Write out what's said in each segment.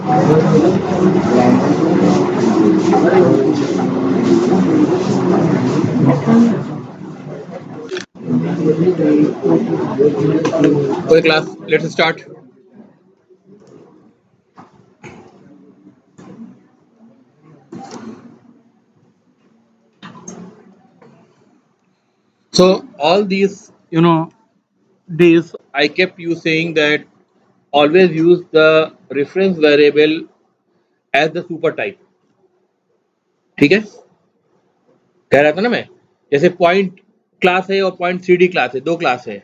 Okay, class, let's start. So all these, days I kept you saying that always use the reference variable as the super type. ठीक है, कह रहा था ना मैं, जैसे पॉइंट क्लास है और पॉइंट थ्री डी क्लास है, दो क्लास है,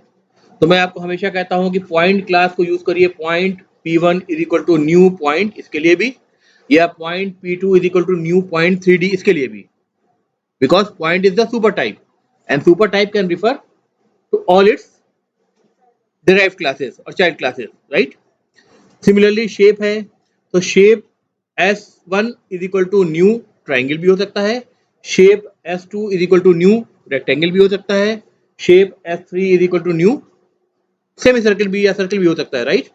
तो मैं आपको हमेशा कहता हूं कि पॉइंट क्लास को यूज करिए point p1 is equal to new point इसके लिए भी, या point p2 is equal to new point 3d इसके लिए भी, because point is the super type and super type can refer to all its derived classes और child classes, right? Similarly shape है, तो shape s1 is equal to new triangle भी हो सकता है, shape s2 is equal to new rectangle भी हो सकता है, shape s3 is equal to new semi circle भी या सर्कल भी हो सकता है, राइट?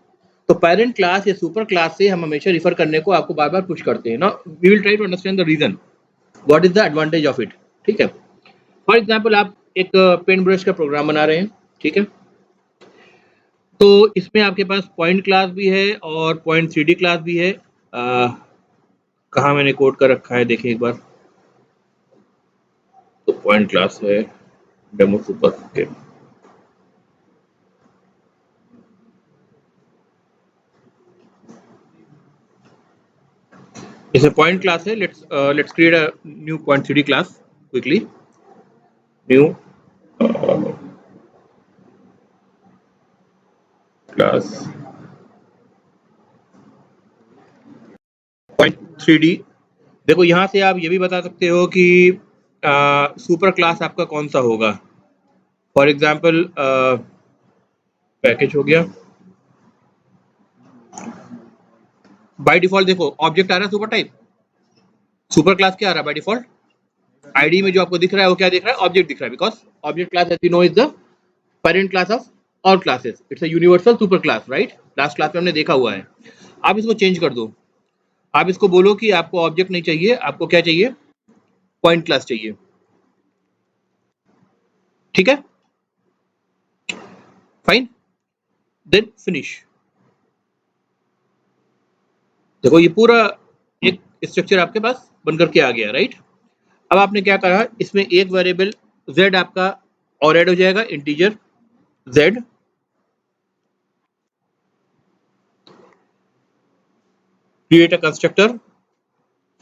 तो पेरेंट क्लास या सुपर क्लास से हम हमेशा रिफर करने को आपको बार बार पुश करते हैं ना, we will try to understand the reason, what is the advantage of it, ठीक है? फॉर एग्जाम्पल आप एक पेन ब्रश का प्रोग्राम बना रहे हैं, ठीक है, तो इसमें आपके पास पॉइंट क्लास भी है और पॉइंट थ्री डी क्लास भी है। कहाँ मैंने कोड कर रखा है देखिए एक बार, तो पॉइंट क्लास है डेमो सुपर के, इसमें पॉइंट क्लास है। Let's create a new point three D class quickly, new class point three D. देखो यहाँ से आप ये भी बता सकते हो कि सुपर क्लास आपका कौन सा होगा। फॉर एग्जाम्पल पैकेज हो गया, बाय डिफॉल्ट देखो ऑब्जेक्ट आ रहा है सुपर टाइप, सुपर क्लास क्या आ रहा है बाय डिफॉल्ट, आईडी में जो आपको दिख रहा है वो क्या दिख रहा है, ऑब्जेक्ट दिख रहा है, because object class as you know is the parent class of all classes, it's a universal super class, right? Last class में हमने देखा हुआ है। आप इसको चेंज कर दो, आप इसको बोलो कि आपको ऑब्जेक्ट नहीं चाहिए, आपको क्या चाहिए, पॉइंट क्लास चाहिए, ठीक है, फाइन, देन फिनिश। देखो ये पूरा एक स्ट्रक्चर आपके पास बनकर के आ गया, राइट? अब आपने क्या करा, इसमें एक वेरिएबल z आपका और ऐड हो जाएगा, integer z, create a constructor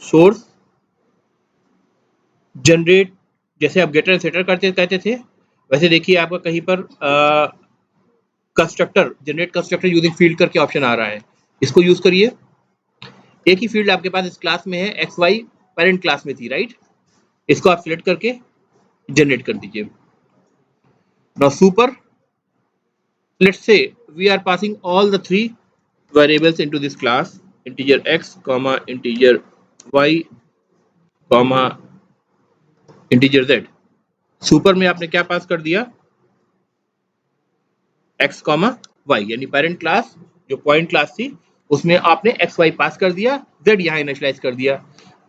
source generate, जैसे आप गेटर सेटर करते कहते थे वैसे देखिए आपका कहीं पर constructor generate constructor using field करके ऑप्शन आ रहा है, इसको यूज करिए। एक ही फील्ड आपके पास इस क्लास में है, एक्स वाई पेरेंट क्लास में थी, राइट? इसको आप सिलेक्ट करके जनरेट कर दीजिए। Now super, let's say we are passing all the three variables into this class, integer x comma integer y comma integer z। Super में आपने क्या पास कर दिया, x कॉमा y, यानी पेरेंट क्लास जो पॉइंट क्लास थी उसमें आपने एक्स वाई पास कर दिया, z यहाँ इनिशियलाइज कर दिया।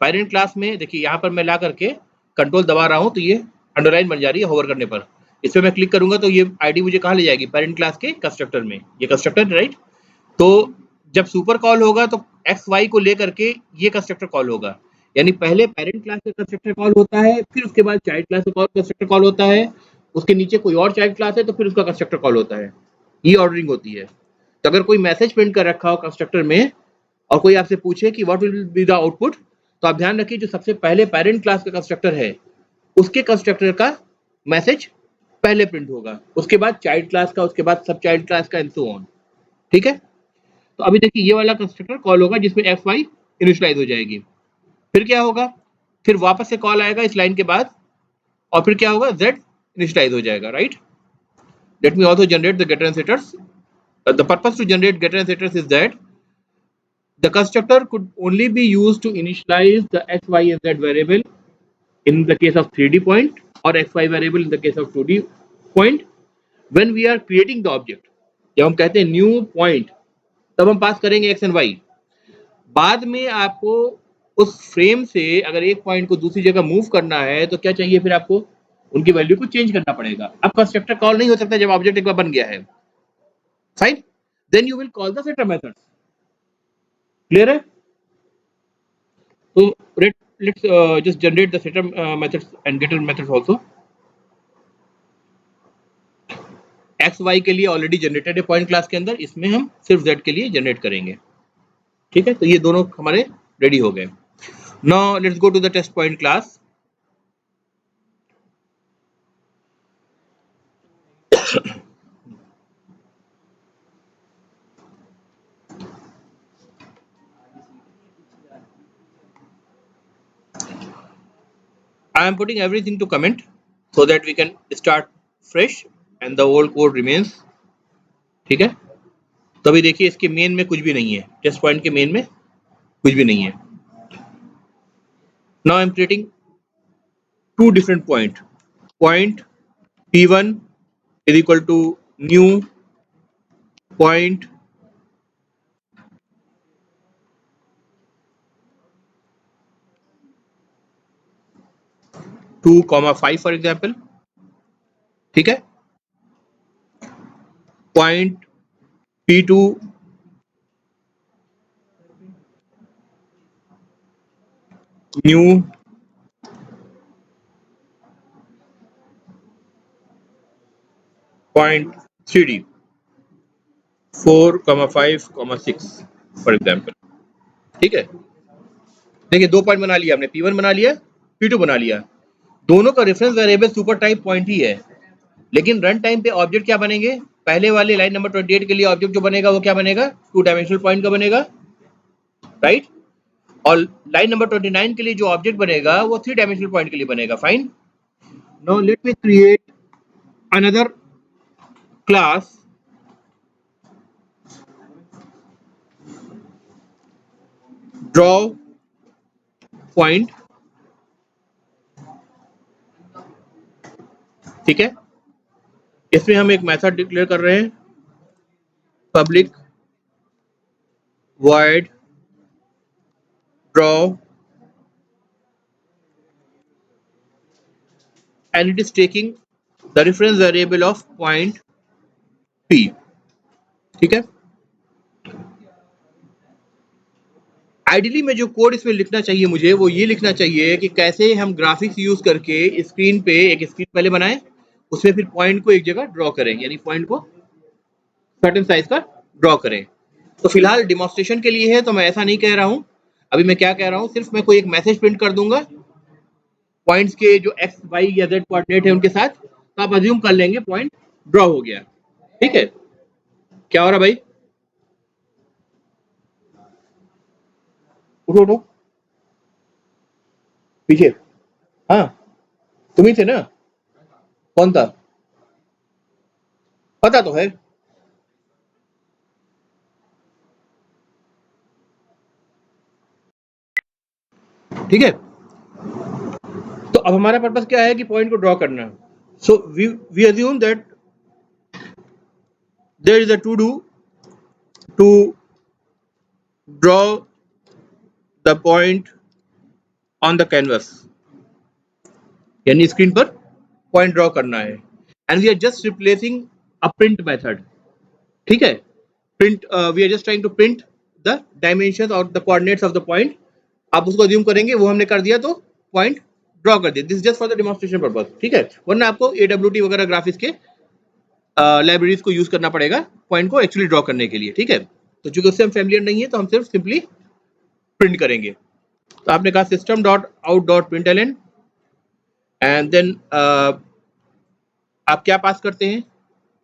पेरेंट क्लास में देखिए यहाँ पर मैं ला करके कंट्रोल दबा रहा हूँ तो ये अंडरलाइन बन जा रही है होवर करने पर, इस पर मैं क्लिक करूंगा तो ये आईडी मुझे कहाँ ले जाएगी, पेरेंट क्लास के कंस्ट्रक्टर में, ये कंस्ट्रक्टर, राइट? तो जब सुपर कॉल होगा तो एक्स वाई को लेकर के ये कंस्ट्रक्टर कॉल होगा, यानी पहले पेरेंट क्लास का कंस्ट्रक्टर कॉल होता है, फिर उसके बाद चाइल्ड क्लास का कंस्ट्रक्टर कॉल होता है, उसके नीचे कोई और चाइल्ड क्लास है तो फिर उसका कंस्ट्रक्टर कॉल होता है, ये ऑर्डरिंग होती है। तो अगर कोई मैसेज प्रिंट कर रखा हो कंस्ट्रक्टर में और कोई आपसे पूछे कि what will be the output, तो आप ध्यान रखिए जो सबसे पहले पेरेंट क्लास का कंस्ट्रक्टर है उसके कंस्ट्रक्टर का मैसेज पहले प्रिंट होगा, उसके बाद चाइल्ड क्लास का, उसके बाद सब चाइल्ड क्लास का एंड सो ऑन, ठीक है? तो अभी देखिए ये वाला कंस्ट्रक्टर कॉल होगा जिसमें एफ वाई इनिशियलाइज हो जाएगी, फिर क्या होगा, फिर वापस से कॉल आएगा इस लाइन के बाद और फिर क्या होगा, z इनिशियलाइज हो जाएगा, right? Let me also generate the getter and setters. The purpose to generate getter and setters is that the constructor could only be used to initialize the x, y and z variable in the case of 3D point or xy variable in the case of 2D point when we are creating the object। जब हम कहते हैं new point तब हम पास करेंगे x and y, बाद में आपको उस फ्रेम से अगर एक पॉइंट को दूसरी जगह मूव करना है तो क्या चाहिए, फिर आपको उनकी वैल्यू को चेंज करना पड़ेगा। अब कंस्ट्रक्टर कॉल नहीं हो सकता जब ऑब्जेक्ट एक बार बन गया है, fine, then you will call the setter method. Clear है? तो let's just generate the setter methods and getter methods also. X Y के लिए ऑलरेडी जनरेटेड है पॉइंट क्लास के अंदर, इसमें हम सिर्फ जेड के लिए जनरेट करेंगे। ठीक है, तो ये दोनों हमारे रेडी हो गए। Now let's go to the test point class. I am putting everything to comment so that we can start fresh and the old code remains। ठीक है, तो अभी देखिए इसके मेन में कुछ भी नहीं है, टेस्ट पॉइंट के मेन में कुछ भी नहीं है। Now I am creating two different point p1 is equal to new point two comma 5 for example. ठीक है, point p2 new point 3d 4,5,6 for example. ठीक है, देखिए दो पॉइंट बना लिया हमने, p1 बना लिया, p2 बना लिया। दोनों का reference variable super type point ही है, लेकिन रन टाइम पे ऑब्जेक्ट क्या बनेंगे? पहले वाले लाइन नंबर 28 के लिए ऑब्जेक्ट जो बनेगा वो क्या बनेगा? 2 डायमेंशनल पॉइंट का बनेगा, राइट। और लाइन नंबर 29 के लिए जो ऑब्जेक्ट बनेगा वो 3 डायमेंशनल पॉइंट के लिए बनेगा, fine. Now let me create another class draw point. ठीक है, इसमें हम एक मेथड डिक्लेयर कर रहे हैं, public void draw and it is taking the reference variable of point p। ठीक है, आइडियली में जो कोड इसमें लिखना चाहिए मुझे वो ये लिखना चाहिए कि कैसे हम ग्राफिक्स यूज करके स्क्रीन पे एक स्क्रीन पहले बनाएं, उसमें फिर पॉइंट को एक जगह ड्रॉ करें, यानी पॉइंट को सर्टेन साइज का ड्रॉ करें। तो फिलहाल डिमॉन्स्ट्रेशन के लिए है तो मैं ऐसा नहीं कह रहा हूं। अभी मैं क्या कह रहा हूं, सिर्फ मैं कोई एक मैसेज प्रिंट कर दूंगा पॉइंट्स के जो एक्स वाई या जेड कोऑर्डिनेट है उनके साथ, तो आप अज्यूम कर लेंगे पॉइंट ड्रॉ हो गया। ठीक है, क्या हो रहा भाई? उठो उठो पीछे। हाँ, तुम ही थे ना? कौन था? पता तो है। ठीक है, तो अब हमारा पर्पस क्या है कि पॉइंट को ड्रॉ करना। So we assume that there is a to do to draw the point on the canvas, यानी स्क्रीन पर पॉइंट ड्रॉ करना है, and we are just replacing a print method. ठीक है, print we are just trying to print the dimension और the coordinates of the point. आप उसको assume करेंगे, वो हमने कर दिया तो पॉइंट ड्रॉ कर दिया। This just for the demonstration purpose. ठीक है, वरना आपको AWT वगैरह ग्राफिक्स के लाइब्रेरीज को यूज करना पड़ेगा पॉइंट को एक्चुअली ड्रॉ करने के लिए। ठीक है, तो चूंकि उससे हम फैमिलियर नहीं है तो हम सिर्फ सिंपली प्रिंट करेंगे। तो आपने कहा system dot out dot println and then आप क्या पास करते हैं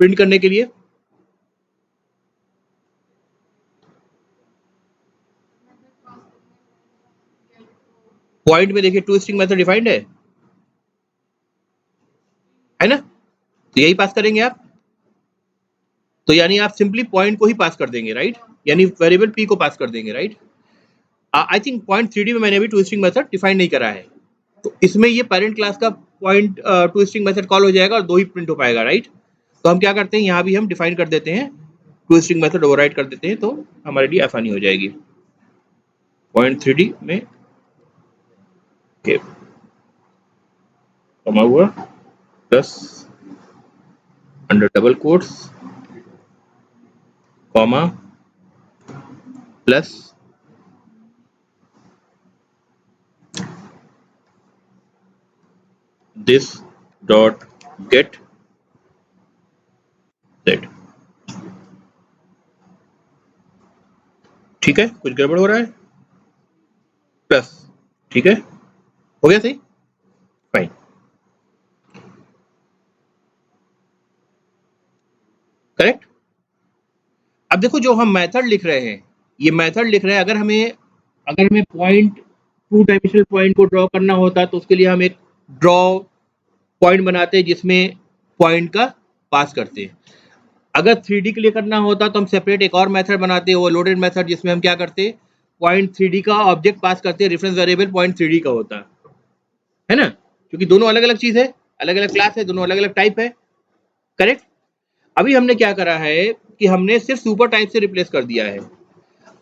प्रिंट करने के लिए? पॉइंट में देखिए टू स्ट्रिंग मेथड डिफाइंड है ना, तो यही पास करेंगे आप। तो यानी आप सिंपली पॉइंट को ही पास कर देंगे, राइट, यानी वेरिएबल p को पास कर देंगे, right. I think point 3D में मैंने अभी टू स्ट्रिंग मेथड डिफाइन नहीं करा है, तो इसमें ये पेरेंट क्लास का point two string method call हो जाएगा और दो ही प्रिंट हो पाएगा, राइट। तो हम क्या करते हैं, यहाँ भी हम डिफाइन कर देते हैं टू स्ट्रिंग मेथड ओवरराइड कर देते हैं, तो हमारे लिए आसानी हो जाएगी। पॉइंट 3D में कमा हुआ plus under double quotes comma plus this dot get set. ठीक है, कुछ गड़बड़ हो रहा है? प्लस, ठीक है, हो गया सही, फाइन। करेक्ट। अब देखो जो हम मेथड लिख रहे हैं, ये मेथड लिख रहे हैं, अगर हमें पॉइंट 2 डायमेंशनल पॉइंट को ड्रॉ करना होता तो उसके लिए हम एक ड्रॉ पॉइंट बनाते हैं जिसमें पॉइंट का पास करते हैं। अगर 3D के लिए करना होता तो हम सेपरेट एक और मेथड बनाते हैं, वो लोडेड मेथड, जिसमें हम क्या करते, पॉइंट 3D का ऑब्जेक्ट पास करते हैं, रेफरेंस वेरिएबल पॉइंट 3D का होता है ना, क्योंकि दोनों अलग अलग चीज है, अलग अलग क्लास है, दोनों अलग अलग टाइप है। करेक्ट। अभी हमने क्या करा है कि हमने सिर्फ सुपर टाइप से रिप्लेस कर दिया है।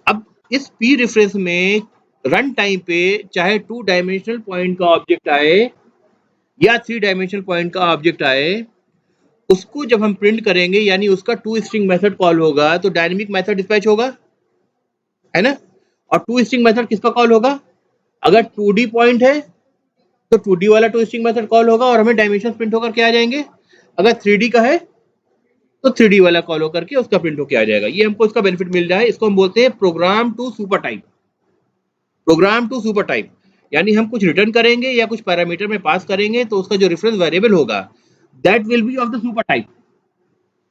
अब इस पी रेफरेंस में रन टाइम पे चाहे 2 डायमेंशनल पॉइंट का ऑब्जेक्ट आए या 3 डायमेंशनल पॉइंट का ऑब्जेक्ट आए, उसको जब हम प्रिंट करेंगे यानी उसका टू स्ट्रिंग मेथड कॉल होगा तो डायनेमिक मेथड डिस्पैच होगा, है ना। और टू स्ट्रिंग मेथड किसका कॉल होगा? अगर 2D पॉइंट है तो 2D वाला टू स्ट्रिंग मेथड कॉल होगा और हमें डायमेंशन प्रिंट होकर के आ जाएंगे। अगर 3D का है तो 3D वाला कॉल होकर के उसका प्रिंट होकर आ जाएगा। ये हमको इसका बेनिफिट मिल रहा है, इसको हम बोलते हैं program to super type. Program to super type यानी हम कुछ रिटर्न करेंगे या कुछ पैरामीटर में पास करेंगे तो उसका जो रेफरेंस वेरिएबल होगा that will be of the super type.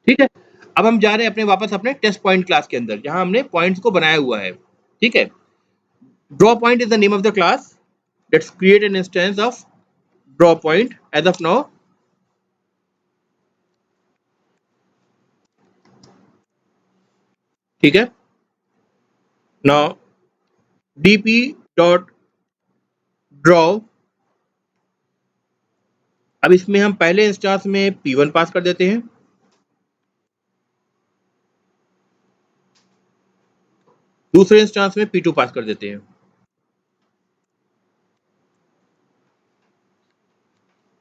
ठीक है। अब हम जा रहे हैं वापस अपने टेस्ट पॉइंट क्लास के अंदर जहां हमने पॉइंट्स को बनाया हुआ है। ठीक है। Draw point is the name of the class, let's create an instance of draw point as of now. ठीक है। नाउ dp डॉट ड्रॉ, अब इसमें हम पहले इंस्टेंस में p1 पास कर देते हैं, दूसरे इंस्टेंस में p2 पास कर देते हैं।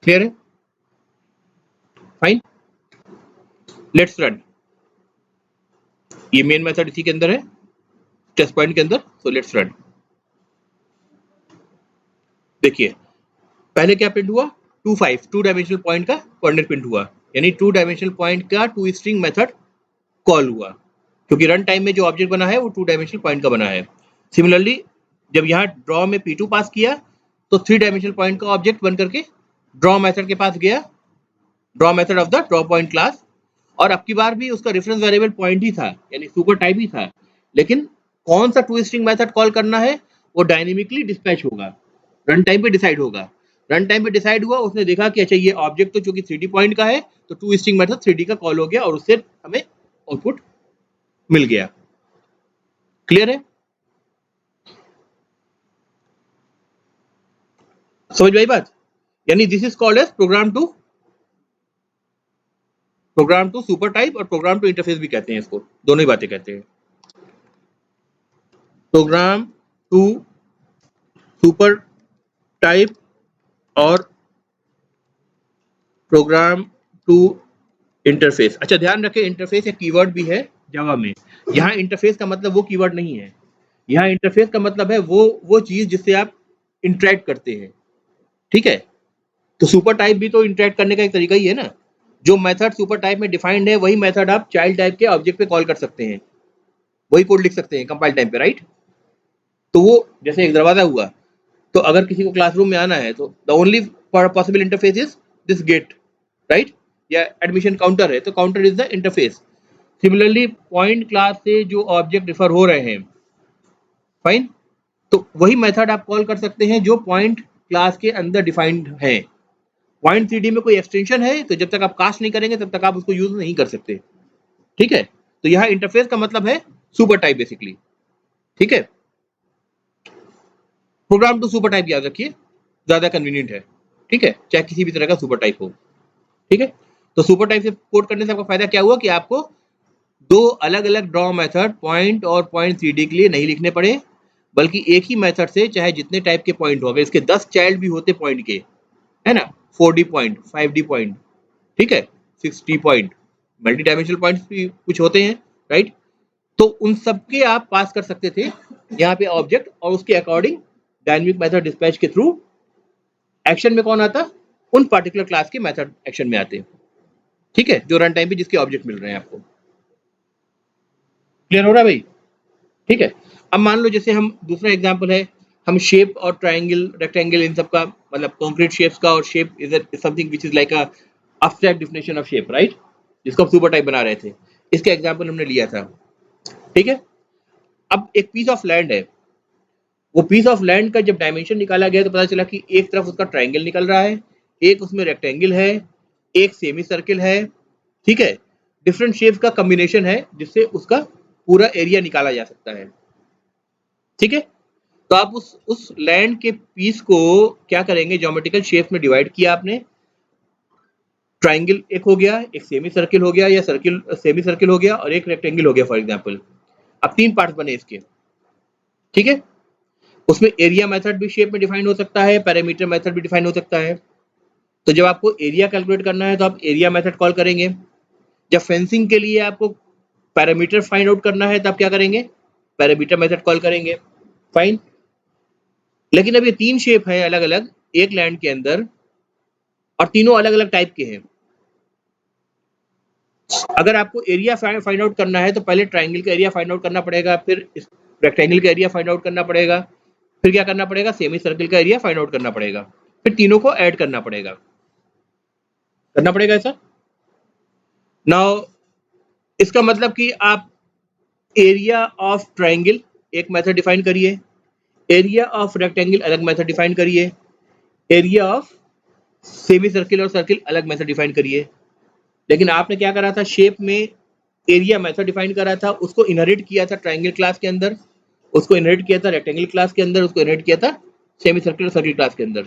क्लियर है? Fine, let's run. ये मेन मेथड इसी के अंदर है, टेस्ट पॉइंट के अंदर, सो लेट्स रन। देखिए पहले क्या प्रिंट हुआ, 2 डायमेंशनल पॉइंट का कोऑर्डिनेट प्रिंट हुआ, यानी 2 डायमेंशनल पॉइंट का टू स्ट्रिंग मेथड कॉल हुआ, क्योंकि रन टाइम में जो ऑब्जेक्ट बना है वो 2 डायमेंशनल पॉइंट का बना है। सिमिलरली जब यहाँ ड्रॉ में p2 पास किया तो 3 डायमेंशनल पॉइंट का ऑब्जेक्ट बन करके ड्रॉ मेथड के पास गया, draw method of the draw point class, और अब की बार भी उसका रेफरेंस वेरिएबल पॉइंट ही था यानी सुपर टाइप ही था, लेकिन कौन सा टू स्ट्रिंग मेथड कॉल करना है वो डायनेमिकली डिस्पैच होगा, रन टाइम पे डिसाइड होगा। रन टाइम पे डिसाइड हुआ, उसने देखा कि अच्छा ये ऑब्जेक्ट तो चूंकि 3D पॉइंट का है तो टू स्ट्रिंग मेथड 3D का कॉल हो गया और उससे हमें आउटपुट मिल गया। क्लियर है? समझ में आई बात? यानी this is called as program to super type और प्रोग्राम टू इंटरफेस भी कहते हैं इसको, दोनों ही बातें कहते हैं। प्रोग्राम टू सुपर टाइप और प्रोग्राम टू इंटरफेस। अच्छा ध्यान रखें, इंटरफेस एक कीवर्ड भी है जावा में। यहाँ इंटरफेस का मतलब वो कीवर्ड नहीं है, यहाँ इंटरफेस का मतलब है वो चीज जिससे आप इंटरेक्ट करते हैं। ठीक है। तो सुपर टाइप भी तो इंटरेक्ट करने का एक तरीका ही है ना, जो मेथड सुपर टाइप में डिफाइंड है वही मेथड आप चाइल्ड टाइप के ऑब्जेक्ट पे कॉल कर सकते हैं, वही कोड लिख सकते हैं कंपाइल टाइम पे, राइट। तो वो जैसे एक दरवाजा हुआ, तो अगर किसी को क्लासरूम में आना है तो the only possible interface is this gate, right, या एडमिशन काउंटर है तो counter is the interface. Similarly point class से जो ऑब्जेक्ट रिफर हो रहे हैं, फाइन, तो वही मेथड आप कॉल कर सकते हैं जो पॉइंट क्लास के अंदर डिफाइंड है। पॉइंट 3D में कोई एक्सटेंशन है तो जब तक आप कास्ट नहीं करेंगे तब तक आप उसको यूज नहीं कर सकते। ठीक है। तो यहाँ इंटरफेस का मतलब है सुपर टाइप बेसिकली। ठीक है। प्रोग्राम टू सुपर टाइप याद रखिए, ज्यादा कन्वीनियंट है। ठीक है, चाहे किसी भी तरह का सुपर टाइप हो। ठीक है। तो सुपर टाइप से कोड करने से आपका फायदा क्या हुआ कि आपको दो अलग अलग ड्रॉ मेथड पॉइंट और पॉइंट 3D के लिए नहीं लिखने पड़े, बल्कि एक ही मेथड से चाहे जितने टाइप के पॉइंट हो, अगर इसके 10 चाइल्ड भी होते पॉइंट के, है ना, 4D पॉइंट, 5D पॉइंट, ठीक है, 6D point, multi dimensional points भी कुछ होते हैं, राइट, तो उन सबके आप पास कर सकते थे यहाँ पे ऑब्जेक्ट, और उसके अकॉर्डिंग डायनेमिक मेथड डिस्पैच के थ्रू एक्शन में कौन आता, उन पार्टिकुलर क्लास के मेथड एक्शन में आते, ठीक है, जो रन टाइम पे जिसके ऑब्जेक्ट मिल रहे हैं आपको। क्लियर हो रहा है भाई? ठीक है। अब मान लो जैसे हम दूसरा एग्जांपल है, हम शेप और ट्रायंगल, रेक्टेंगल, इन सब का मतलब कॉन्क्रीट शेप्स का, और shape is something which is like a abstract definition of shape, right, जिसको हम सुपर टाइप बना रहे थे, इसके एग्जांपल हमने लिया था, ठीक है। अब एक पीस ऑफ लैंड है, वो पीस ऑफ लैंड का जब डायमेंशन निकाला गया तो पता चला कि एक तरफ उसका ट्रायंगल निकल रहा है, एक उसमें रेक्टेंगल है, एक सेमी सर्किल है, ठीक है, डिफरेंट शेप्स का कॉम्बिनेशन है जिससे उसका पूरा एरिया निकाला जा सकता है, ठीक है। तो आप उस लैंड के पीस को क्या करेंगे, ज्योमेट्रिकल शेप में डिवाइड किया आपने, ट्राइंगल एक हो गया, एक सेमी सर्किल हो गया, या सर्किल सेमी सर्किल हो गया, और एक रेक्टेंगल हो गया फॉर एग्जांपल। अब 3 पार्ट बने इसके, ठीक है। उसमें एरिया मेथड भी शेप में डिफाइन हो सकता है, पैरामीटर मेथड भी डिफाइन हो सकता है। तो जब आपको एरिया कैलकुलेट करना है तो आप एरिया मेथड कॉल करेंगे, जब फेंसिंग के लिए आपको पैरामीटर फाइंड आउट करना है तो आप क्या करेंगे, पैरामीटर मेथड कॉल करेंगे, फाइन। लेकिन अब ये 3 शेप है अलग अलग एक लैंड के अंदर, और तीनों अलग अलग टाइप के हैं। अगर आपको एरिया फाइंड आउट करना है तो पहले ट्राइंगल का एरिया फाइंड आउट करना पड़ेगा, फिर रेक्टेंगल का एरिया फाइंड आउट करना पड़ेगा, फिर क्या करना पड़ेगा, सेमी सर्किल का एरिया फाइंड आउट करना पड़ेगा, फिर तीनों को ऐड करना पड़ेगा ऐसा। नाउ इसका मतलब कि आप एरिया ऑफ ट्राइंगल एक मेथड डिफाइन करिए, एरिया ऑफ रेक्टेंगल अलग मेथड डिफाइन करिए, एरिया ऑफ सेमी सर्किल और सर्किल अलग मेथड डिफाइन करिए। लेकिन आपने क्या करा था, शेप में एरिया मेथड डिफाइन करा था, उसको इनहेरिट किया था ट्राइंगल क्लास के अंदर, उसको इनहेरिट किया था रेक्टेंगल क्लास के अंदर, उसको इनहेरिट किया था सेमी सर्किल और सर्किल क्लास के अंदर।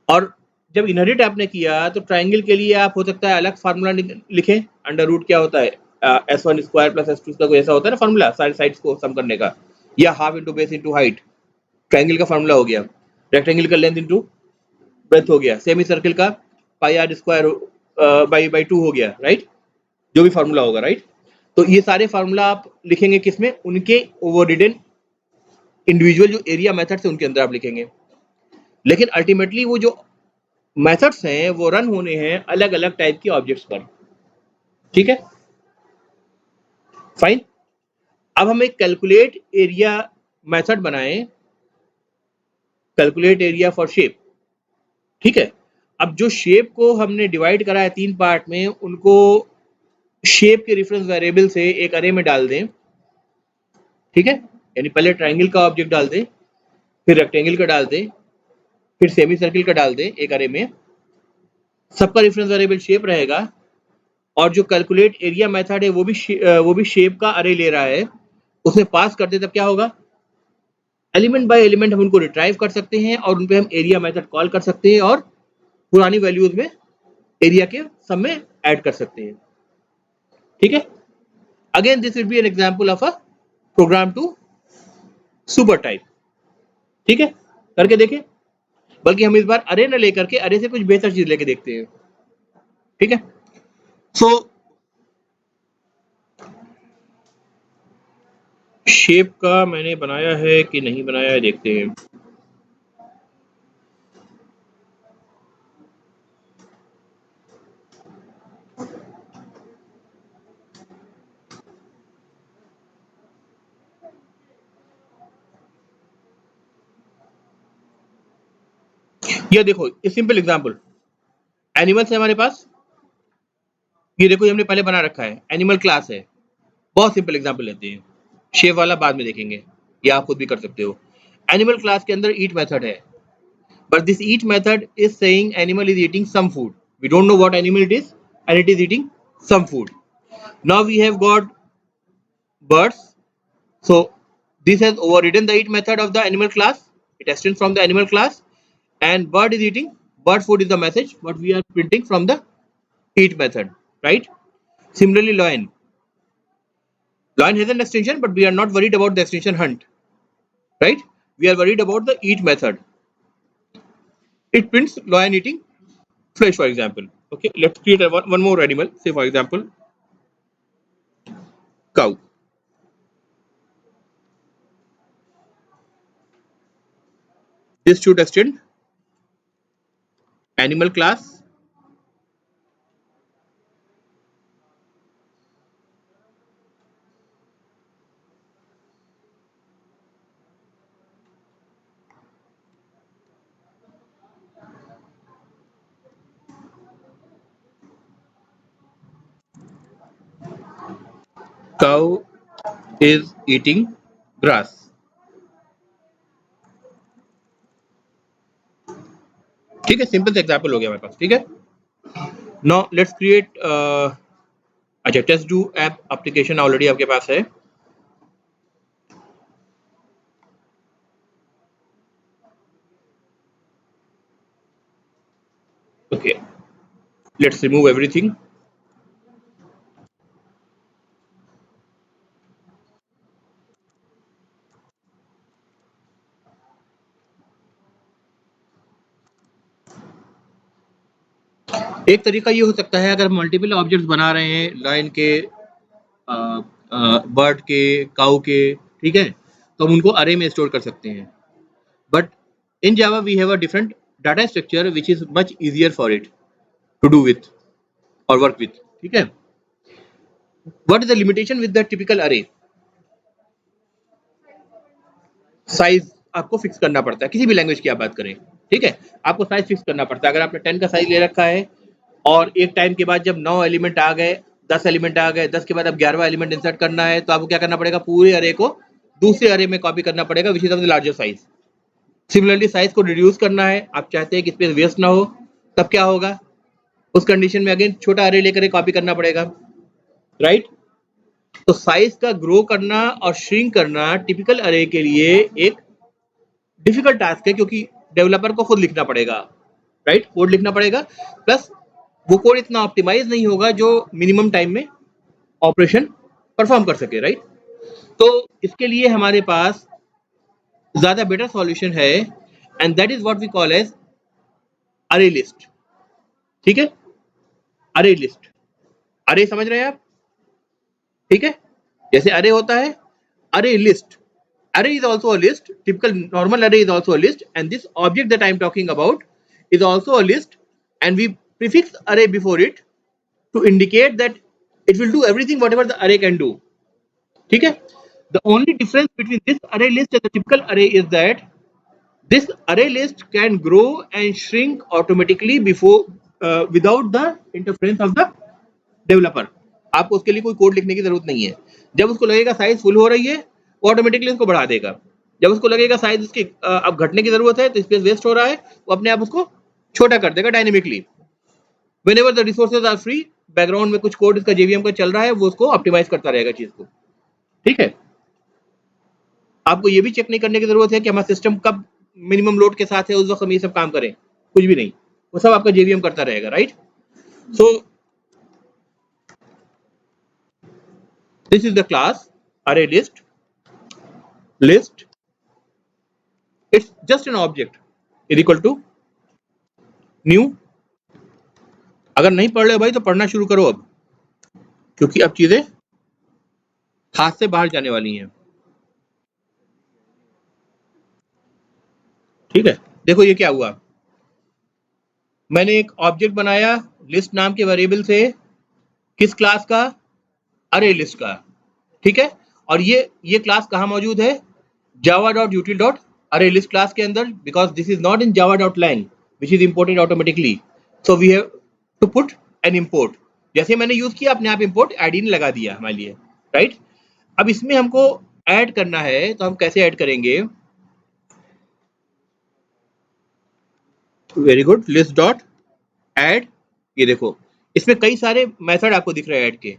और जब इनहेरिट आपने किया तो ट्राइंगल के लिए आप हो सकता है अलग फार्मूला लिखें, अंडर रूट क्या होता है, S1 स्क्वायर प्लस S2 का कोई ऐसा होता है ना फार्मूला सारे साइड्स को सम करने का, या half into base into height, triangle का फार्मूला हो गया, रेक्टेंगल का लेंथ इंटू ब्रेथ हो गया, सेमी सर्किल का पाई आर स्क्वायर बाई 2 हो गया, राइट, जो भी फार्मूला होगा, राइट। तो ये सारे फार्मूला आप लिखेंगे किसमें, उनके ओवररिडन इंडिविजुअल जो एरिया मेथड्स है उनके अंदर आप लिखेंगे। लेकिन अल्टीमेटली वो जो मेथड्स हैं वो रन होने हैं अलग अलग टाइप के ऑब्जेक्ट्स पर, ठीक है, फाइन। अब हम एक कैलकुलेट एरिया मेथड बनाएं, कैलकुलेट एरिया फॉर शेप, ठीक है। अब जो शेप को हमने डिवाइड करा है 3 पार्ट में, उनको शेप के रेफरेंस वेरिएबल से एक अरे में डाल दें, ठीक है, यानी पहले ट्राइंगल का ऑब्जेक्ट डाल दें, फिर रेक्टेंगल का डाल दें, फिर सेमी सर्किल का डाल दें एक अरे में, सबका रेफरेंस वेरिएबल शेप रहेगा, और जो कैलकुलेट एरिया मेथड है वो भी शेप का अरे ले रहा है, उसमें पास कर दे, तब क्या होगा, एलिमेंट बाय एलिमेंट हम उनको रिट्राइव कर सकते हैं और उन पे हम एरिया मेथड कॉल कर सकते हैं, और पुरानी वैल्यूज में एरिया के सम में ऐड कर सकते हैं, ठीक है। Again this will be an example of a program to super type, ठीक है, करके देखें। बल्कि हम इस बार अरे न लेकर के अरे से कुछ बेहतर चीज लेके देखते हैं, ठीक है। सो शेप का मैंने बनाया है कि नहीं बनाया है, देखते हैं। ये देखो, ये सिंपल एग्जांपल, एनिमल्स है हमारे पास, ये देखो ये हमने पहले बना रखा है, एनिमल क्लास है। बहुत सिंपल एग्जांपल लेते हैं, शेप वाला बाद में देखेंगे, या आप खुद भी कर सकते हो। एनिमल क्लास के अंदर ईट मेथड है, but this eat method is saying animal is eating some food. We don't know what animal it is, and it is eating some food. Now we have got birds, so this has overridden the eat method of the animal class, it extends from the animal class, and bird is eating, bird food is the message what we are printing from the eat method, right. Similarly lion has an extension, but we are not worried about the extension hunt. right? We are worried about the eat method. It prints lion eating flesh, for example. Okay, let's create one more animal. Say, for example, cow. This should extend animal class. Cow is eating grass. ठीक है, simple सा example हो गया हमारे पास. ठीक है, now let's create. अच्छा, test do app application already आपके पास है. Okay, let's remove everything. एक तरीका ये हो सकता है, अगर मल्टीपल ऑब्जेक्ट्स बना रहे हैं लाइन के, बर्ड के, काउ के, ठीक है, तो हम उनको अरे में स्टोर कर सकते हैं. But in Java we have a different data structure which is much easier for it to do with और वर्क विथ. ठीक है, what is the limitation with the typical array? Size आपको फिक्स करना पड़ता है, किसी भी लैंग्वेज की आप बात करें. ठीक है, आपको साइज फिक्स करना पड़ता है. अगर आपने 10 का साइज ले रखा है और एक टाइम के बाद जब 9 एलिमेंट आ गए, 10 एलिमेंट आ गए, 10 के बाद अब 11वां एलिमेंट इंसर्ट करना है, तो आपको क्या करना पड़ेगा? पूरे अरे को दूसरे अरे में कॉपी करना पड़ेगा which is of the larger size. Similarly size को रिड्यूस करना है, आप चाहते हैं कि स्पेस वेस्ट ना हो, तब क्या होगा? उस कंडीशन में अगेन छोटा अरे लेकर कॉपी करना पड़ेगा, राइट? तो साइज का ग्रो करना और श्रिंक करना टिपिकल अरे के लिए एक डिफिकल्ट टास्क है, क्योंकि डेवलपर को खुद लिखना पड़ेगा, राइट? कोड लिखना पड़ेगा, प्लस वो कोड इतना ऑप्टिमाइज नहीं होगा जो मिनिमम टाइम में ऑपरेशन परफॉर्म कर सके, राइट? तो इसके लिए हमारे पास ज्यादा बेटर सॉल्यूशन है, and that is what we call as array list. ठीक है, अरे लिस्ट. अरे समझ रहे हैं आप? ठीक है, जैसे अरे होता है, अरे list. Array is also a list. Typical normal array is also a list, and this object that I am talking about is also a list, and we prefix array before it to indicate that it will do everything whatever the array can do. ठीक है? The only difference between this array list and the typical array is that this array list can grow and shrink automatically before without the interference of the developer. आपको उसके लिए कोई code लिखने की जरूरत नहीं है. जब उसको लगेगा साइज फुल हो रही है, वो ऑटोमेटिकली उसको बढ़ा देगा. जब उसको लगेगा साइज उसकी अब घटने की जरूरत है, तो स्पेस वेस्ट हो रहा है, वो अपने आप उसको छोटा कर देगा dynamically. Whenever the resources are free, background में कुछ कोड इसका जेवीएम का चल रहा है, वो उसको ऑप्टिमाइज करता रहेगा चीज को. ठीक है, आपको ये भी चेक नहीं करने की जरूरत है कि हमारा सिस्टम कब मिनिमम लोड के साथ है, उस वक्त हम ये सब काम करें. कुछ भी नहीं, वो सब आपका जेवीएम करता रहेगा, right? So this is the class array list. List, it's just an object is equal to new. अगर नहीं पढ़ रहे भाई तो पढ़ना शुरू करो अब, क्योंकि अब चीजें हाथ से बाहर जाने वाली हैं. ठीक है, देखो ये क्या हुआ. मैंने एक ऑब्जेक्ट बनाया लिस्ट नाम के वेरिएबल से, किस क्लास का? अरे लिस्ट का. ठीक है, और ये क्लास कहाँ मौजूद है? java.util.arraylist क्लास के अंदर, because this is not in java.lang which is imported automatically, so we have to put an import. जैसे मैंने यूज किया, अपने आप import id ने लगा दिया हमारे लिए, राइट? अब इसमें हमको ऐड करना है, तो हम कैसे ऐड करेंगे? Very good, list dot add. ये देखो, इसमें कई सारे मेथड आपको दिख रहे हैं ऐड के.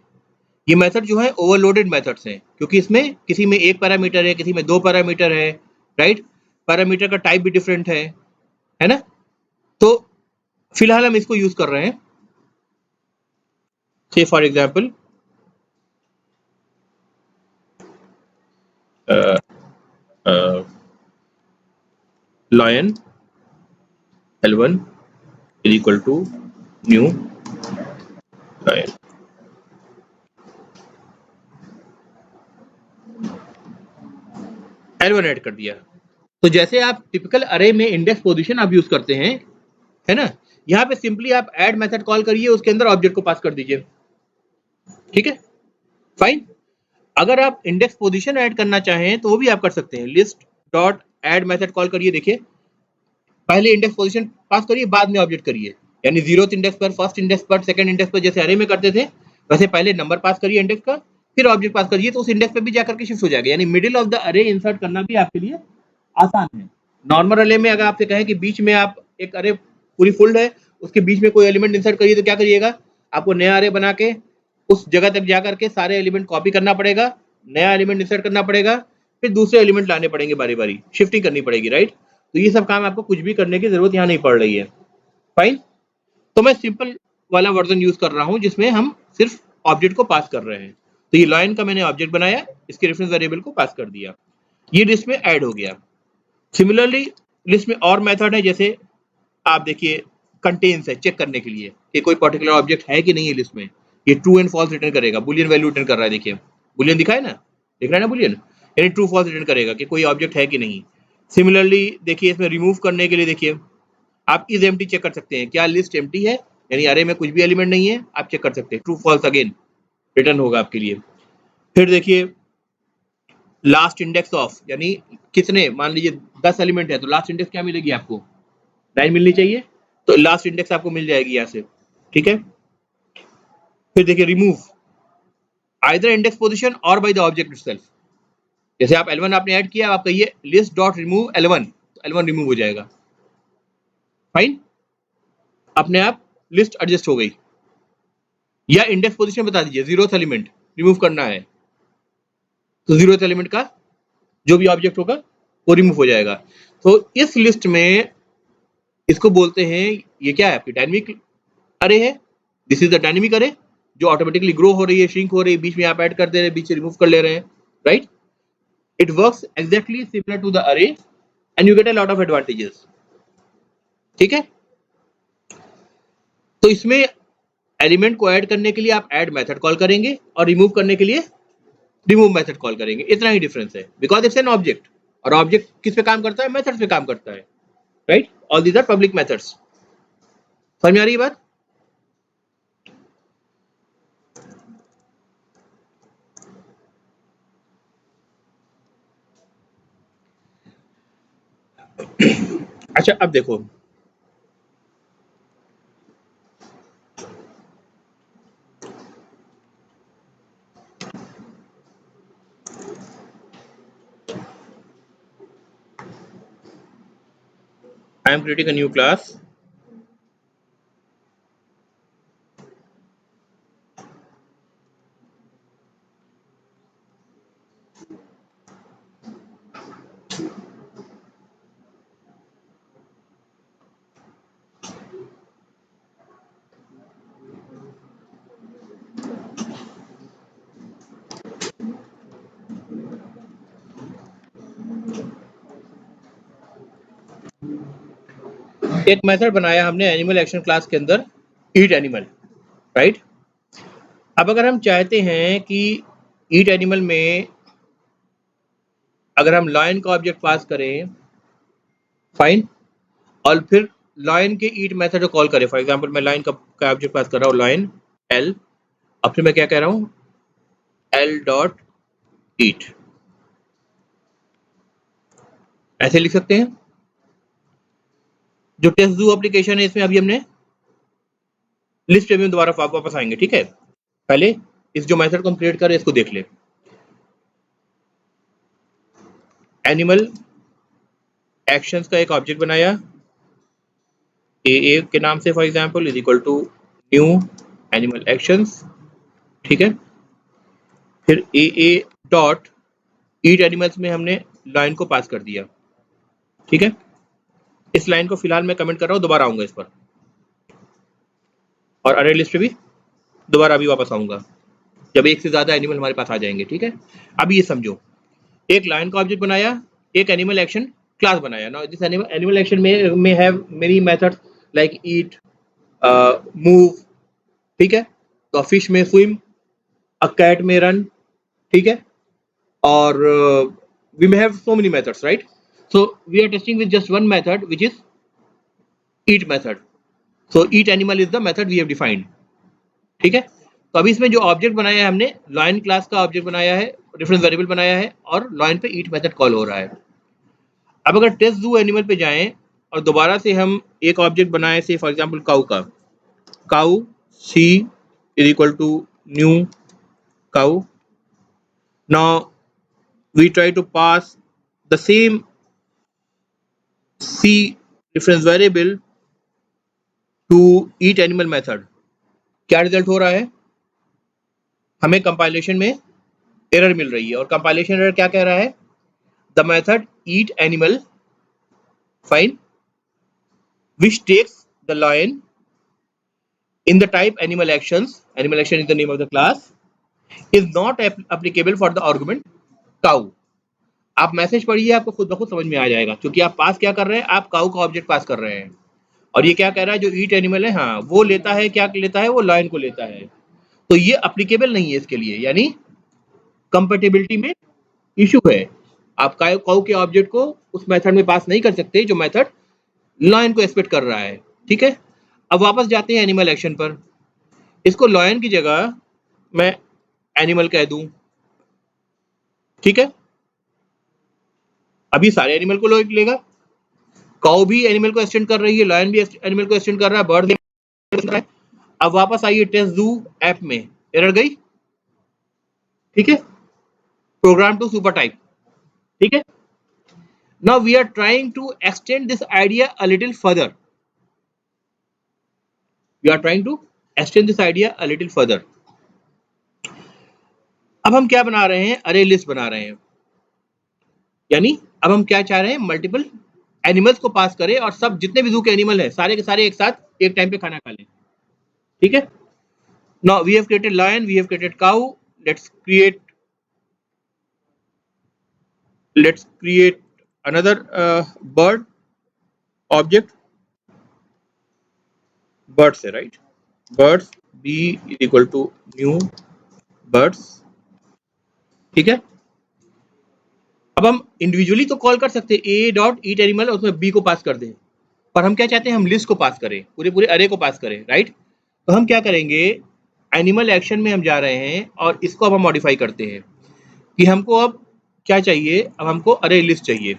ये मेथड जो है ओवरलोडेड मेथड्स हैं, क्योंकि इसमें किसी में एक पैरामीटर है, किसी में दो पैरामीटर है, राइट? पैरामीटर का टाइप भी डिफरेंट है ना? तो फिलहाल हम इसको यूज कर रहे हैं. Say for example lion L1 is equal to new lion. L1 add कर दिया। तो जैसे आप टिपिकल अरे में इंडेक्स पोजीशन आप यूज करते हैं, है ना, यहाँ पे सिंपली आप ऐड मेथड कॉल करिए, उसके अंदर ऑब्जेक्ट को पास कर दीजिए, ठीक है, फाइन। अगर आप इंडेक्स पोजीशन ऐड करना चाहें तो वो भी आप कर सकते हैं। List dot add method call करिए, देखिए पहले इंडेक्स पोजीशन पास करिए, बाद में ऑब्जेक्ट करिए, यानी 0th इंडेक्स पर, फर्स्ट इंडेक्स पर, सेकंड इंडेक्स पर जैसे अरे में करते थे, वैसे पहले नंबर पास करिए इंडेक्स का, फिर ऑब्जेक्ट पास करिए, तो उस इंडेक्स पे भी जाकर के शिफ्ट हो जाएगा। यानी मिडिल ऑफ द अरे इंसर्ट करना भी आपके लिए आसान है। नॉर्मल अरे में अगर आपसे कहें कि बीच में आप एक अरे पूरी फुल्ड है, उसके बीच में कोई एलिमेंट इंसर्ट करिए, तो क्या करिएगा, आपको नया अरे बना के उस जगह तक जाकर के सारे एलिमेंट कॉपी करना पड़ेगा, नया एलिमेंट इंसर्ट करना पड़ेगा, फिर दूसरे एलिमेंट लाने पड़ेंगे, बारी बारी शिफ्टिंग करनी पड़ेगी, राइट। तो ये सब काम आपको कुछ भी करने की जरूरत यहाँ नहीं पड़ रही है, फाइन। तो मैं सिंपल वाला वर्जन यूज कर रहा हूँ जिसमें हम सिर्फ ऑब्जेक्ट को पास कर रहे हैं। तो ये लाइन का मैंने ऑब्जेक्ट बनाया, इसके रेफरेंस वेरिएबल को पास कर दिया, ये लिस्ट में ऐड हो गया। सिमिलरली लिस्ट में और मेथड है, जैसे आप देखिए कंटेन्स है, चेक करने के लिए कि कोई पर्टिकुलर ऑब्जेक्ट है कि नहीं है लिस्ट में। ये ट्रू एंड फॉल्स रिटर्न करेगा, बुलियन वैल्यू रिटर्न कर रहा है, देखिए बुलियन दिखा है ना, दिख रहा है ना बुलियन, यानी ट्रू फॉल्स रिटर्न करेगा कि कोई ऑब्जेक्ट है कि नहीं। सिमिलरली देखिए इसमें रिमूव करने के लिए देखिए आप इज एम्प्टी चेक कर सकते हैं, क्या लिस्ट एम्प्टी है, यानी अरे में कुछ भी एलिमेंट नहीं है, आप चेक कर सकते हैं, ट्रू फॉल्स अगेन रिटर्न होगा आपके लिए। फिर देखिए लास्ट इंडेक्स ऑफ, यानी कितने, मान लीजिए 10 एलिमेंट है तो लास्ट इंडेक्स क्या मिलेगी आपको, 9 मिलनी चाहिए, तो लास्ट इंडेक्स आपको मिल जाएगी यहाँ से, ठीक है। फिर देखिए रिमूव आइदर इंडेक्स पोजीशन और बाय द ऑब्जेक्ट इटसेल्फ, जैसे आप L1 आपने ऐड किया, आप कहिए लिस्ट डॉट रिमूव L1, तो L1 रिमूव हो जाएगा, फाइन, अपने आप लिस्ट एडजस्ट हो गई। या इंडेक्स पोजीशन बता दीजिए, 0th एलिमेंट रिमूव करना है, तो 0th एलिमेंट का जो भी ऑब्जेक्ट होगा वो रिमूव हो जाएगा। तो इस लिस्ट में इसको बोलते हैं, ये क्या है आपकी डायनेमिक अरे है, दिस इज द डायनेमिक अरे, जो ऑटोमेटिकली ग्रो हो रही है, श्रिंक हो रही है, बीच में आप ऐड कर दे रहे हैं, बीच से रिमूव कर ले रहे हैं, right. It works exactly similar to the array and you get a lot of advantages, ठीक है। तो इसमें एलिमेंट को ऐड करने के लिए आप ऐड मेथड कॉल करेंगे और रिमूव करने के लिए रिमूव मेथड कॉल करेंगे, इतना ही डिफरेंस है, बिकॉज इट्स एन ऑब्जेक्ट, और ऑब्जेक्ट किस पे काम करता है, मेथड्स पे काम करता है, right. All these are public methods. समझ में आ रही है बात? अच्छा अब देखो, I am creating a new class. एक मेथड बनाया हमने एनिमल एक्शन क्लास के अंदर, ईट एनिमल, राइट। अब अगर हम चाहते हैं कि ईट एनिमल में अगर हम लायन का ऑब्जेक्ट पास करें, फाइन, और फिर लायन के ईट मेथड को कॉल करें, फॉर एग्जांपल मैं लायन का ऑब्जेक्ट पास कर रहा हूँ, लायन एल, अब फिर मैं क्या कह रहा हूँ, एल डॉट ईट, ऐसे लिख सकते हैं। जो टेस्ट डू एप्लीकेशन है इसमें अभी हमने लिस्ट में दोबारा वापस आएंगे, ठीक है। पहले इस जो मेथड को हम क्रिएट कर रहे हैं इसको देख ले। एनिमल एक्शंस का एक ऑब्जेक्ट बनाया ए के नाम से, for example is equal to new animal actions, ठीक है। फिर ए डॉट ईट एनिमल्स में हमने लाइन को पास कर दिया, ठीक है। इस लाइन को फिलहाल मैं कमेंट कर रहा हूँ, दोबारा आऊंगा इस पर, और अरे लिस्ट पे भी दोबारा अभी वापस आऊंगा जब एक से ज्यादा एनिमल हमारे पास आ जाएंगे, ठीक है। अब ये समझो, एक लाइन का ऑब्जेक्ट बनाया, एक एनिमल एक्शन क्लास बनाया। नाउ दिस एनिमल एक्शन में have many methods like eat, move, ठीक है, तो फिश में स्विम, अ कैट में रन, ठीक है, और we may have so many methods, right? So we are testing with just one method, which is eat method. So eat animal is the method we have defined, ठीक है। तो अभी इसमें जो ऑब्जेक्ट बनाया है हमने, लॉयन क्लास का ऑब्जेक्ट बनाया है, रेफरेंस वेरिएबल बनाया है, और लॉयन पे ईट मेथड कॉल हो रहा है। अब अगर टेस्ट ज़ू एनिमल पे जाएं और दोबारा से हम एक ऑब्जेक्ट बनाए, से फॉर एग्जांपल काऊ का, cow c is equal to new cow. Now we try to pass the same C reference variable to each animal method। क्या रिजल्ट हो रहा है? हमें कंपाइलेशन में एरर मिल रही है, और कंपाइलेशन एरर क्या कह रहा है? The method eat animal fine which takes the lion in the type animal actions, animal action is the name of the class, is not applicable for the argument cow। आप message पढ़िए, आपको खुद ब खुद समझ में आ जाएगा, क्योंकि आप पास क्या कर रहे हैं, आप काऊ का ऑब्जेक्ट पास कर रहे हैं, और ये क्या कह रहा है, जो ईट एनिमल है, हाँ वो लेता है, क्या लेता है, वो लायन को लेता है, तो ये अप्लीकेबल नहीं है इसके लिए, यानी कंपेटेबिलिटी में इशू है। आप काऊ के ऑब्जेक्ट को उस मेथड में पास नहीं कर सकते जो मेथड लायन को एक्सपेक्ट कर रहा है, ठीक है। अब वापस जाते हैं एनिमल एक्शन पर। इसको लायन की जगह मैं एनिमल कह दूं, ठीक है, अभी सारे एनिमल को लेगा। काऊ भी एनिमल को एक्सटेंड कर रही है, लायन भी एनिमल को एक्सटेंड कर रहा है, बर्ड। अब वापस आइए टेस्ट ज़ू ऐप में, एरर गई, ठीक है, प्रोग्राम टू सुपर टाइप, ठीक है। Now we are trying to extend this idea a little further, we are trying to extend this idea a little further. अब हम क्या बना रहे हैं, अरे लिस्ट बना रहे हैं, यानी अब हम क्या चाह रहे हैं, मल्टीपल एनिमल्स को पास करें और सब जितने भी ज़ू के एनिमल है सारे के सारे एक साथ एक टाइम पे खाना खा लें, ठीक है। Now we have created lion, we have created cow, let's create another bird object, birds है, right? birds b is equal to new birds, ठीक है। अब हम इंडिविजुअली तो कॉल कर सकते हैं a डॉट ईट एनिमल, उसमें b को पास कर दें, पर हम क्या चाहते हैं, हम लिस्ट को पास करें, पूरे अरे को पास करें, राइट। तो हम क्या करेंगे, एनिमल एक्शन में हम जा रहे हैं और इसको अब हम मॉडिफाई करते हैं कि हमको अब क्या चाहिए, अब हमको अरे लिस्ट चाहिए,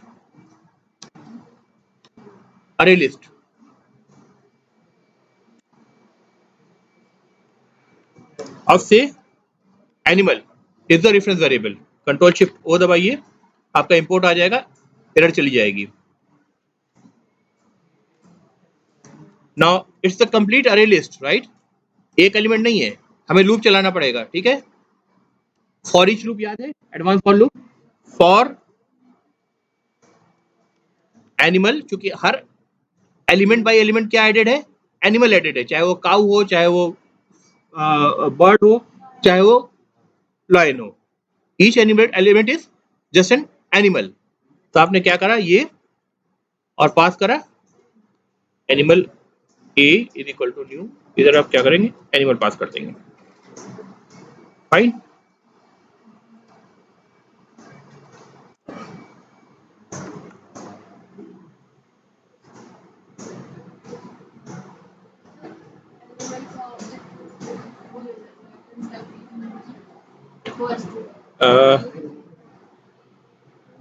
अरे लिस्ट। अब से animal is the reference variable, control shift O दबाइए, आपका इंपोर्ट आ जाएगा, एरर चली जाएगी। Now it's the complete array list, right, एक एलिमेंट नहीं है, हमें लूप चलाना पड़ेगा, ठीक है। फॉर ईच लूप याद है, advance for loop, for animal, क्योंकि हर एलिमेंट बाय एलिमेंट क्या एडेड है, एनिमल एडेड है, चाहे वो काऊ हो, चाहे वो बर्ड हो, चाहे वो लायन हो, each element is just an animal. तो आपने क्या करा, ये और पास करा animal a is equal to new, इधर आप क्या करेंगे, एनिमल पास कर देंगे, फाइन।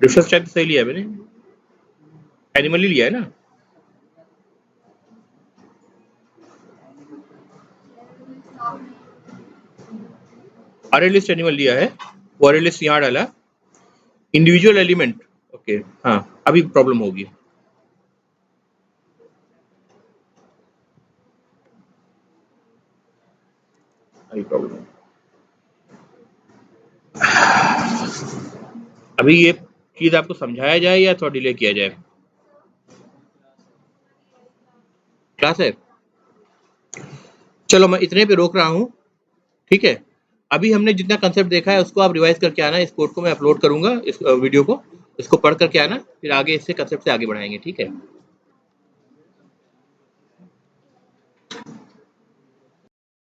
डिफरेंस टाइप सही लिया है मैंने, एनिमल ही लिया है ना। अरे लिस्ट एनिमल लिया है, वो अरे लिस्ट यहाँ डाला, इंडिविजुअल एलिमेंट, ओके, हाँ अभी प्रॉब्लम होगी, अभी प्रॉब्लम। अभी ये चीज आपको समझाया जाए या थोड़ा डिले किया जाए, क्लास है, चलो मैं इतने पे रोक रहा हूँ, ठीक है। अभी हमने जितना कंसेप्ट देखा है उसको आप रिवाइज करके आना, इस कोड को मैं अपलोड करूंगा, इस वीडियो को, इसको पढ़ कर क्या है ना, फिर आगे इससे कंसेप्ट से आगे बढ़ाएंगे, ठीक है।